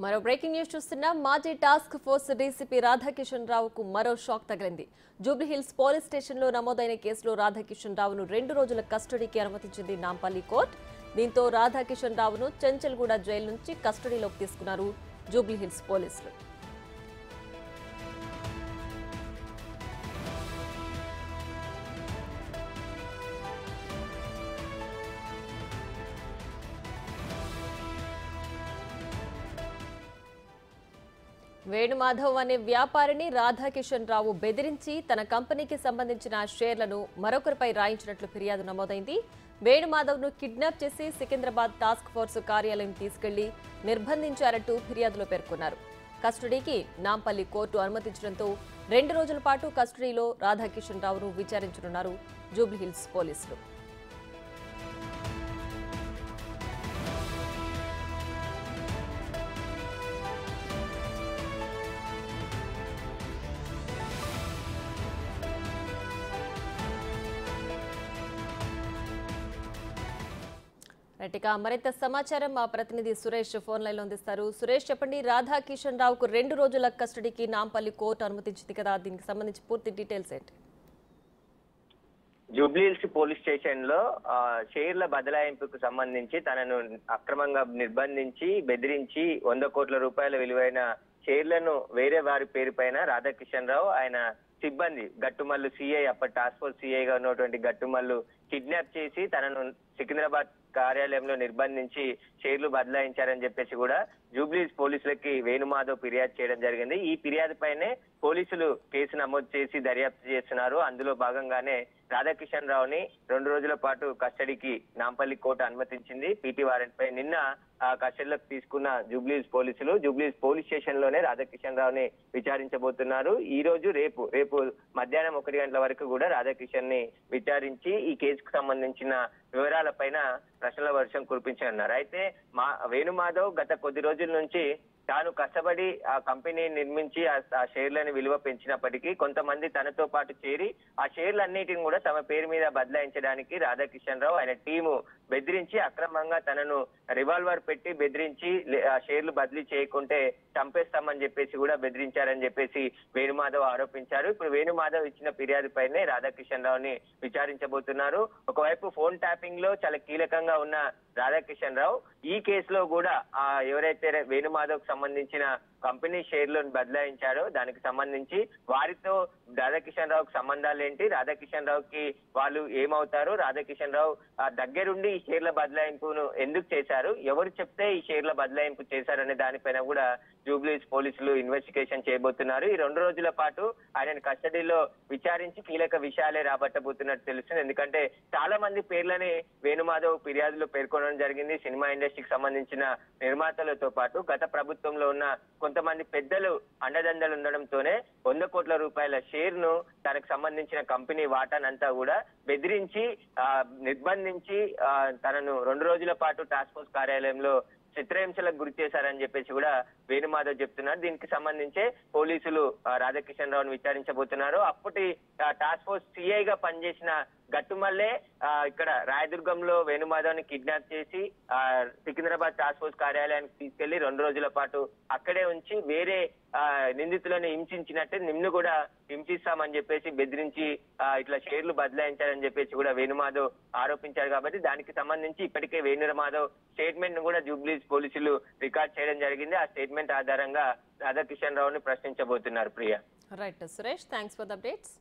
మరో breaking news చూస్తున్నాం. మాజీ టాస్క్ ఫోర్స్ డీసీపీ రాధాకిషన్ రావుకు మరో షాక్ తగిలింది. జూబ్లీహిల్స్ పోలీస్ స్టేషన్లో నమోదైన కేసులో రాధాకిషన్ రావును 2 రోజుల కస్టడీకి అనుమతించింది నాంపల్లి కోర్టు. దీంతో రాధాకిషన్ రావును చెంచల్గూడ జైలు నుంచి కస్టడీలోకి తీసుకున్నారు జూబ్లీహిల్స్ పోలీసులు. వేణుమాధవ్ అనే వ్యాపారిని రాధాకిషన్ రావు బెదిరించి తన కంపెనీకి సంబంధించిన షేర్లను మరొకరిపై రాయించినట్లు ఫిర్యాదు నమోదైంది. వేణుమాధవ్ను కిడ్నాప్ చేసి సికింద్రాబాద్ టాస్క్ ఫోర్స్ కార్యాలయం తీసుకెళ్లి నిర్బంధించారంటూ ఫిర్యాదులో పేర్కొన్నారు. కస్టడీకి నాంపల్లి కోర్టు అనుమతించడంతో 2 రోజుల పాటు కస్టడీలో రాధాకిషన్ రావును విచారించనున్నారు జూబ్లీహిల్స్ పోలీసులు. ఇక మరింత సమాచారం మా ప్రతినిధి సురేష్ ఫోన్ లైన్ లో అందిస్తారు. సురేష్, చెప్పండి, రాధాకిషన్ రావుకు 2 రోజుల కస్టడీకి నాంపల్లి కోర్టు అనుమతించింది కదా, దీనికి సంబంధించి పూర్తి డీటెయిల్స్ ఏంటి? జూబ్లీహిల్స్ పోలీస్ స్టేషన్ లో షేర్ల బదలాయింపుకు సంబంధించి తనను అక్రమంగా నిర్బంధించి బెదిరించి 100 కోట్ల రూపాయల విలువైన షేర్లను వేరే వారి పేరు పైన రాధాకిషన్ రావు ఆయన సిబ్బంది గట్టుమల్లు సిఐ, అప్పటి టాస్క్ ఫోర్స్ సిఐగా ఉన్నటువంటి గట్టుమల్లు కిడ్నాప్ చేసి తనను సికింద్రాబాద్ కార్యాలయంలో నిర్బంధించి షేర్లు బదలాయించారని చెప్పేసి కూడా జూబ్లీహిల్స్ పోలీసులకి వేణుమాధవ్ ఫిర్యాదు చేయడం జరిగింది. ఈ ఫిర్యాదు పైనే పోలీసులు కేసు నమోదు చేసి దర్యాప్తు చేస్తున్నారు. అందులో భాగంగానే రాధాకిషన్ రావుని 2 రోజుల పాటు కస్టడీకి నాంపల్లి కోర్టు అనుమతించింది. పీటీ వారెంట్ పై నిన్న కస్టడీలోకి తీసుకున్న జూబ్లీహిల్స్ పోలీసులు జూబ్లీహిల్స్ పోలీస్ స్టేషన్ లోనే రాధాకిషన్ రావుని విచారించబోతున్నారు. ఈ రోజు రేపు మధ్యాహ్నం 1 గంటల వరకు కూడా రాధాకిషన్ ని విచారించి ఈ కేసుకు సంబంధించిన వివరాలపైన ప్రశ్నల వర్షం కురిపించనున్నారు. అయితే వేణుమాధవ్ గత కొద్ది రోజుల నుంచి తాను కష్టపడి ఆ కంపెనీ నిర్మించి ఆ షేర్లను విలువ పెంచినప్పటికీ కొంతమంది తనతో పాటు చేరి ఆ షేర్లన్నిటిని కూడా తమ పేరు మీద బదలాయించడానికి రాధాకిషన్ రావు ఆయన టీము బెదిరించి అక్రమంగా తనను రివాల్వర్ పెట్టి బెదిరించి ఆ షేర్లు బదిలీ చేయకుంటే చంపేస్తామని చెప్పేసి కూడా బెదిరించారని చెప్పేసి వేణుమాధవ్ ఆరోపించారు. ఇప్పుడు వేణుమాధవ్ ఇచ్చిన ఫిర్యాదు పైనే రాధాకిషన్ రావుని విచారించబోతున్నారు. ఒకవైపు ఫోన్ ట్యాపింగ్ లో చాలా కీలకంగా ఉన్న రాధాకిషన్ రావు ఈ కేసులో కూడా ఎవరైతే వేణుమాధవ్ సంబంధించిన కంపెనీ షేర్లను బదలాయించారో దానికి సంబంధించి వారితో రాధాకిషన్ రావుకి సంబంధాలు ఏంటి, రాధాకిషన్ రావుకి వాళ్ళు ఏమవుతారు, రాధాకిషన్ రావు దగ్గరుండి ఈ షేర్ల బదలాయింపును ఎందుకు చేశారు, ఎవరు చెప్తే ఈ షేర్ల బదలాయింపు చేశారనే దానిపైన కూడా జూబ్లీహిల్స్ పోలీసులు ఇన్వెస్టిగేషన్ చేయబోతున్నారు. ఈ 2 రోజుల పాటు ఆయన కస్టడీలో విచారించి కీలక విషయాలే రాబట్టబోతున్నట్టు తెలుస్తుంది. ఎందుకంటే చాలా మంది పేర్లని వేణుమాధవ్ ఫిర్యాదులో పేర్కొనడం జరిగింది. సినిమా ఇండస్ట్రీకి సంబంధించిన నిర్మాతలతో పాటు గత ప్రభుత్వంలో ఉన్న కొంతమంది పెద్దలు అండదండలు ఉండడంతోనే 100 కోట్ల రూపాయల షేర్ ను తనకు సంబంధించిన కంపెనీ వాటానంతా కూడా బెదిరించి నిర్బంధించి తనను 2 రోజుల పాటు టాస్క్ ఫోర్స్ కార్యాలయంలో చిత్రహింసలకు గురి చేశారని చెప్పేసి కూడా వేణుమాధవ్ చెప్తున్నారు. దీనికి సంబంధించే పోలీసులు రాధాకిషన్ రావును విచారించబోతున్నారు. అప్పటి టాస్క్ ఫోర్స్ సిఐగా పనిచేసిన గట్టుమల్లే ఇక్కడ రాయదుర్గంలో వేణుమాధవ్ ని కిడ్నాప్ చేసి సికింద్రాబాద్ టాస్క్ ఫోర్స్ కార్యాలయానికి తీసుకెళ్లి 2 రోజుల పాటు అక్కడే ఉంచి వేరే నిందితులను హింసించినట్టే నిన్ను కూడా హింసిస్తామని చెప్పేసి బెదిరించి ఇట్లా షేర్లు బదలాయించారని చెప్పేసి కూడా వేణుమాధవ్ ఆరోపించారు. కాబట్టి దానికి సంబంధించి ఇప్పటికే వేణుమాధవ్ స్టేట్మెంట్ ను కూడా జూబ్లీహిల్స్ పోలీసులు రికార్డ్ చేయడం జరిగింది. ఆ స్టేట్మెంట్ ఆధారంగా రాధాకిషన్ రావుని ప్రశ్నించబోతున్నారు. Priya. Right Suresh, thanks for the updates.